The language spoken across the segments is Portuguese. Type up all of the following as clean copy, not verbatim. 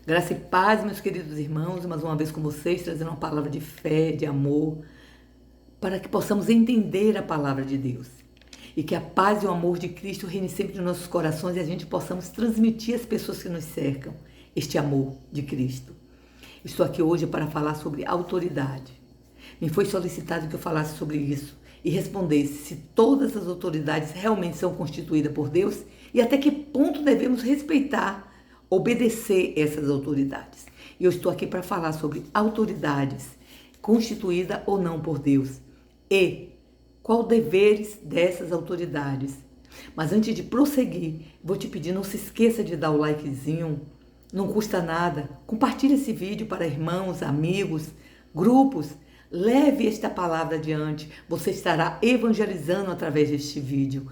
Graça e paz, meus queridos irmãos, mais uma vez com vocês, trazendo uma palavra de fé, de amor, para que possamos entender a palavra de Deus. E que a paz e o amor de Cristo reine sempre nos nossos corações e a gente possamos transmitir às pessoas que nos cercam este amor de Cristo. Estou aqui hoje para falar sobre autoridade. Me foi solicitado que eu falasse sobre isso e respondesse se todas as autoridades realmente são constituídas por Deus e até que ponto devemos respeitar, obedecer essas autoridades. E eu estou aqui para falar sobre autoridades constituídas ou não por Deus e qual deveres dessas autoridades. Mas antes de prosseguir, vou te pedir, não se esqueça de dar o likezinho, não custa nada. Compartilhe esse vídeo para irmãos, amigos, grupos. Leve esta palavra adiante. Você estará evangelizando através deste vídeo.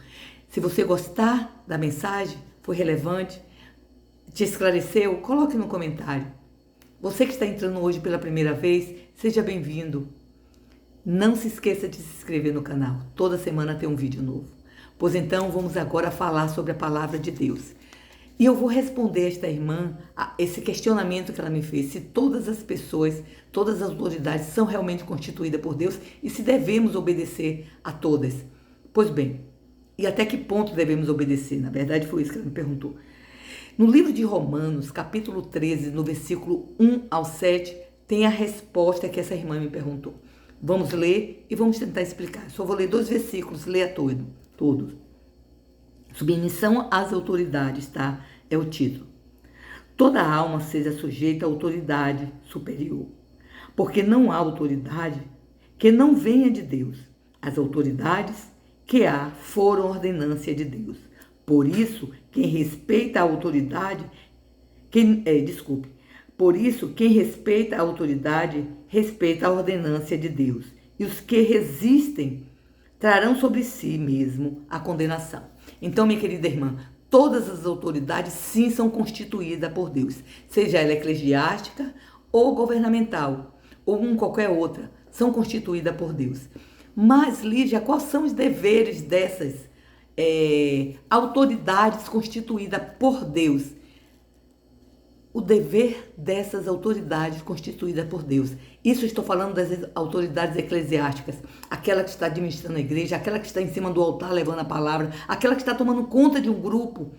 Se você gostar da mensagem, foi relevante, te esclareceu, coloque no comentário. Você que está entrando hoje pela primeira vez, seja bem-vindo. Não se esqueça de se inscrever no canal. Toda semana tem um vídeo novo. Pois então, vamos agora falar sobre a palavra de Deus. E eu vou responder a esta irmã, esse questionamento que ela me fez, se todas as pessoas, todas as autoridades são realmente constituídas por Deus e se devemos obedecer a todas. Pois bem, e até que ponto devemos obedecer? Na verdade, foi isso que ela me perguntou. No livro de Romanos, capítulo 13, no versículo 1 ao 7, tem a resposta que essa irmã me perguntou. Vamos ler e vamos tentar explicar. Só vou ler 2 versículos, leia todos. Submissão às autoridades, tá? É o título. Toda alma seja sujeita à autoridade superior, porque não há autoridade que não venha de Deus. As autoridades que há foram ordenância de Deus. Por isso, quem respeita a autoridade, quem respeita a autoridade, respeita a ordenância de Deus. E os que resistem trarão sobre si mesmo a condenação. Então, minha querida irmã, todas as autoridades sim são constituídas por Deus, seja ela eclesiástica ou governamental, ou qualquer outra, são constituídas por Deus. Mas, Lígia, quais são os deveres dessas autoridades constituídas por Deus? O dever dessas autoridades constituídas por Deus. Isso eu estou falando das autoridades eclesiásticas, aquela que está administrando a igreja, aquela que está em cima do altar levando a palavra, aquela que está tomando conta de um grupo.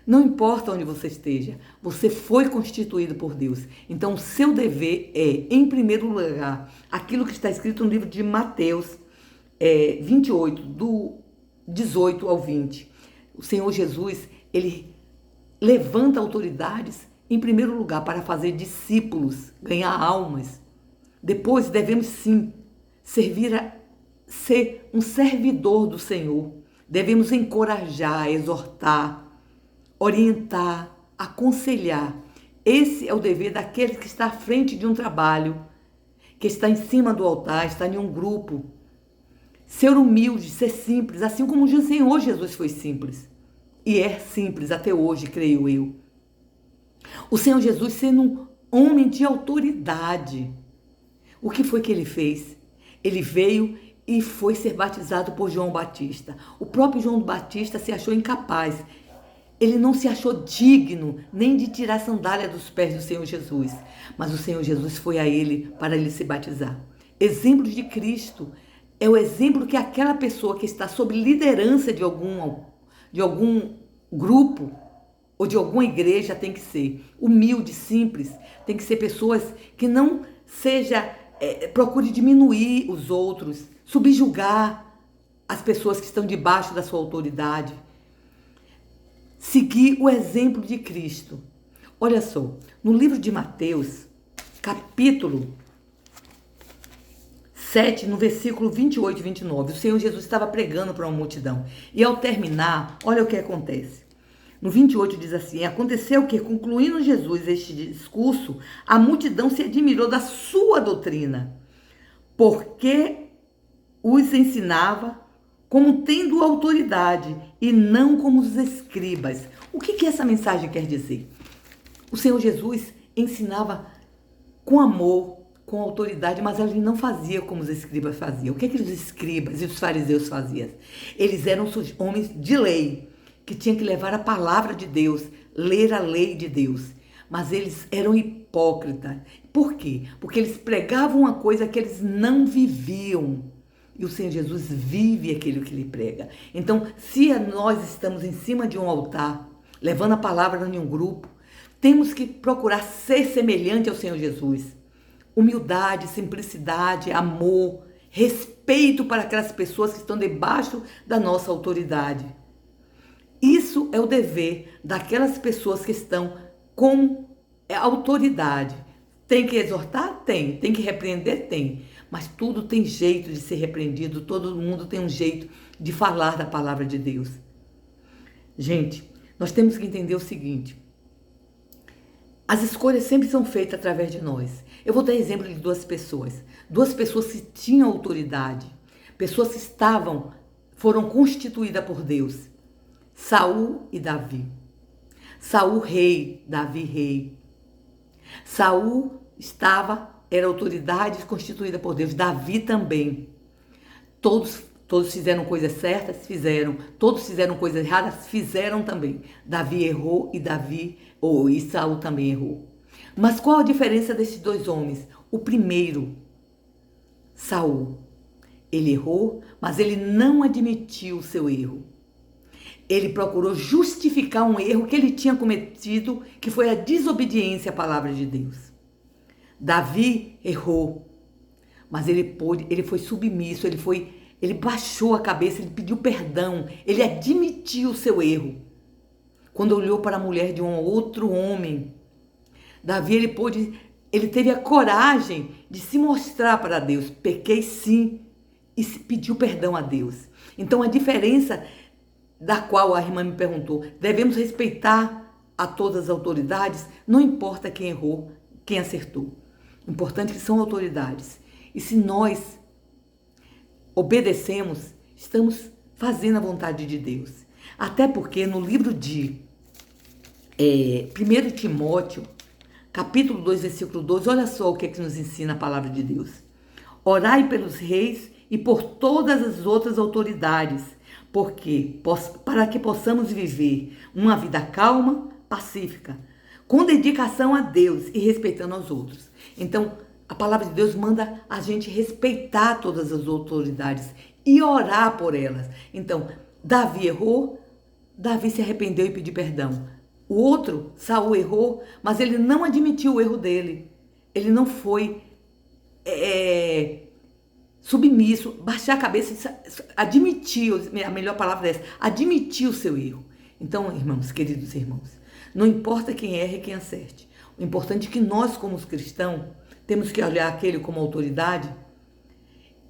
Não importa onde você esteja, você foi constituído por Deus. Então, o seu dever é, em primeiro lugar, aquilo que está escrito no livro de Mateus 28, do 18 ao 20. O Senhor Jesus, ele levanta autoridades em primeiro lugar para fazer discípulos, ganhar almas. Depois devemos sim ser um servidor do Senhor. Devemos encorajar, exortar, orientar, aconselhar. Esse é o dever daquele que está à frente de um trabalho, que está em cima do altar, está em um grupo. Ser humilde, ser simples, assim como o Senhor Jesus foi simples. E é simples até hoje, creio eu. O Senhor Jesus sendo um homem de autoridade. O que foi que ele fez? Ele veio e foi ser batizado por João Batista. O próprio João Batista se achou incapaz. Ele não se achou digno nem de tirar a sandália dos pés do Senhor Jesus. Mas o Senhor Jesus foi a ele para ele se batizar. Exemplo de Cristo é o exemplo que aquela pessoa que está sob liderança de algum grupo ou de alguma igreja tem que ser humilde, simples. Tem que ser pessoas que não procure diminuir os outros, subjugar as pessoas que estão debaixo da sua autoridade. Seguir o exemplo de Cristo. Olha só, no livro de Mateus, capítulo 7, no versículo 28 e 29, o Senhor Jesus estava pregando para uma multidão. E ao terminar, olha o que acontece. No 28 diz assim: aconteceu que, concluindo Jesus este discurso, a multidão se admirou da sua doutrina, porque os ensinava como tendo autoridade e não como os escribas. O que essa mensagem quer dizer? O Senhor Jesus ensinava com amor, com autoridade, mas ele não fazia como os escribas faziam. O que os escribas e os fariseus faziam? Eles eram homens de lei, que tinham que levar a palavra de Deus, ler a lei de Deus. mas eles eram hipócritas. Por quê? Porque eles pregavam uma coisa que eles não viviam. E o Senhor Jesus vive aquilo que ele prega. Então, se nós estamos em cima de um altar, levando a palavra em um grupo, temos que procurar ser semelhante ao Senhor Jesus. Humildade, simplicidade, amor, respeito para aquelas pessoas que estão debaixo da nossa autoridade. Isso é o dever daquelas pessoas que estão com autoridade. Tem que exortar? Tem. Tem que repreender? Tem. Mas tudo tem jeito de ser repreendido, todo mundo tem um jeito de falar da palavra de Deus. Gente, nós temos que entender o seguinte: as escolhas sempre são feitas através de nós. Eu vou dar exemplo de duas pessoas que tinham autoridade, pessoas que foram constituídas por Deus. Saul e Davi. Saul rei, Davi rei. Saul era autoridade constituída por Deus, Davi também. Todos fizeram coisas certas, fizeram. Todos fizeram coisas erradas, fizeram também. Davi errou e Saul também errou. Mas qual a diferença desses dois homens? O primeiro, Saul, ele errou, mas ele não admitiu o seu erro. Ele procurou justificar um erro que ele tinha cometido, que foi a desobediência à palavra de Deus. Davi errou, mas ele foi submisso, ele baixou a cabeça, ele pediu perdão, ele admitiu o seu erro. Quando olhou para a mulher de um outro homem, Davi, ele teve a coragem de se mostrar para Deus. Pequei sim, e pediu perdão a Deus. Então a diferença da qual a irmã me perguntou, devemos respeitar a todas as autoridades, não importa quem errou, quem acertou. O importante é que são autoridades. E se nós obedecemos, estamos fazendo a vontade de Deus. Até porque no livro de 1 Timóteo, capítulo 2, versículo 12, olha só o que nos ensina a palavra de Deus. Orai pelos reis e por todas as outras autoridades, para que possamos viver uma vida calma, pacífica, com dedicação a Deus e respeitando aos outros. Então, a palavra de Deus manda a gente respeitar todas as autoridades e orar por elas. Então, Davi errou, Davi se arrependeu e pediu perdão. O outro, Saul, errou, mas ele não admitiu o erro dele. Ele não foi submisso, baixar a cabeça, admitiu, a melhor palavra é essa, admitiu o seu erro. Então, irmãos, queridos irmãos, não importa quem erre e quem acerte. O importante é que nós, como os cristãos, temos que olhar aquele como autoridade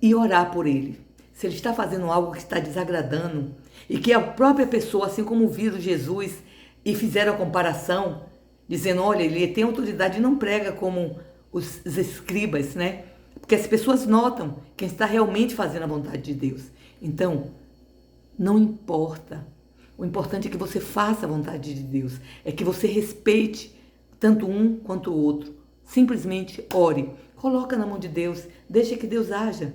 e orar por ele. Se ele está fazendo algo que está desagradando e que a própria pessoa, assim como viram Jesus e fizeram a comparação, dizendo, olha, ele tem autoridade e não prega como os escribas, né? Porque as pessoas notam quem está realmente fazendo a vontade de Deus. Então, não importa. O importante é que você faça a vontade de Deus. É que você respeite tanto um quanto o outro. Simplesmente ore. Coloca na mão de Deus. Deixa que Deus haja.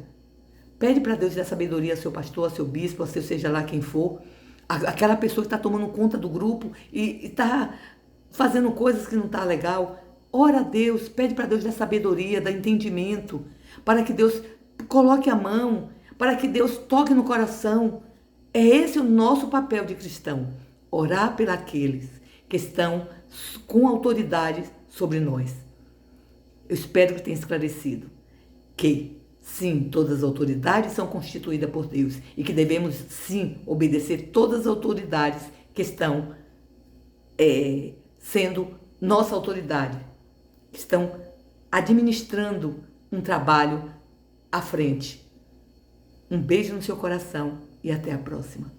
Pede para Deus dar sabedoria ao seu pastor, ao seu bispo, ao seu seja lá quem for. Aquela pessoa que está tomando conta do grupo e está fazendo coisas que não está legal. Ora a Deus, pede para Deus dar sabedoria, dar entendimento, para que Deus coloque a mão, para que Deus toque no coração. É esse o nosso papel de cristão, orar por aqueles que estão com autoridade sobre nós. Eu espero que tenha esclarecido que, sim, todas as autoridades são constituídas por Deus e que devemos, sim, obedecer todas as autoridades que estão sendo nossa autoridade, que estão administrando um trabalho à frente. Um beijo no seu coração e até a próxima.